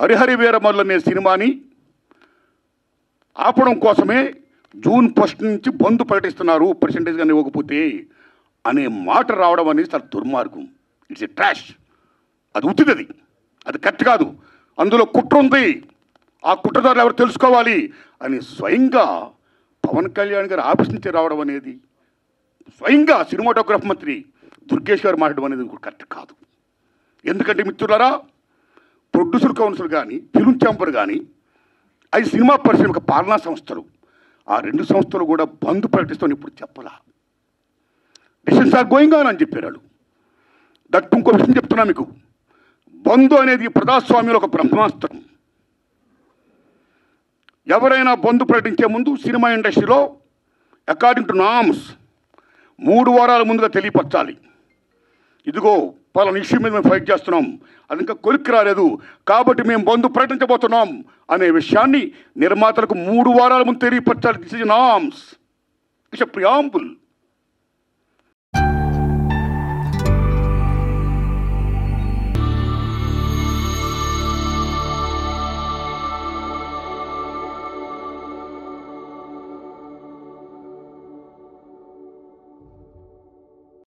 హరిహరి వీరమల్లు అనే సినిమాని ఆపడం కోసమే జూన్ 1 నుంచి బంద్ ప్రకటిస్తున్నారు పర్సెంటేజ్ కానీ ఇవ్వకపోతే అనే మాట రావడం అనేది చాలా దుర్మార్గం. It's a trash. అది ఉత్తిది, అది కరెక్ట్ కాదు. అందులో కుట్ర ఉంది, ఆ కుట్రదారులు ఎవరు తెలుసుకోవాలి అని స్వయంగా పవన్ కళ్యాణ్ గారు ఆఫీస్ నుంచి రావడం అనేది, స్వయంగా సినిమాటోగ్రఫీ మంత్రి దుర్గేష్ గారు మాట్లాడడం అనేది కరెక్ట్ కాదు. ఎందుకంటే మిత్రులారా, ప్రొడ్యూసర్ కౌన్సిల్ కానీ, ఫిల్మ్ ఛాంబర్ కానీ, అది సినిమా పరిశ్రమ పాలనా సంస్థలు, ఆ 2 సంస్థలు కూడా బంద్ ప్రకటిస్తామని ఇప్పుడు చెప్పలా. డిసిషన్స్ ఆర్ గోయింగ్ ఆన్ అని చెప్పారు వాళ్ళు. దట్ ఇంకో విషయం చెప్తున్నా మీకు, బంద్ అనేది ప్రజాస్వామ్యంలో ఒక బ్రహ్మాస్త్రం. ఎవరైనా బంద్ ప్రకటించే ముందు సినిమా ఇండస్ట్రీలో అకార్డింగ్ టు నామ్స్ 3 వారాల ముందుగా తెలియపరచాలి. ఇదిగో పలానా ఇష్యూ మీద మేము ఫైట్ చేస్తున్నాం, అది ఇంకా కొలిక్కి రాలేదు కాబట్టి మేము బంద్ ప్రకటించబోతున్నాం అనే విషయాన్ని నిర్మాతలకు 3 వారాల ముందు తెలియపరచాలి. This is norms, it's a preamble.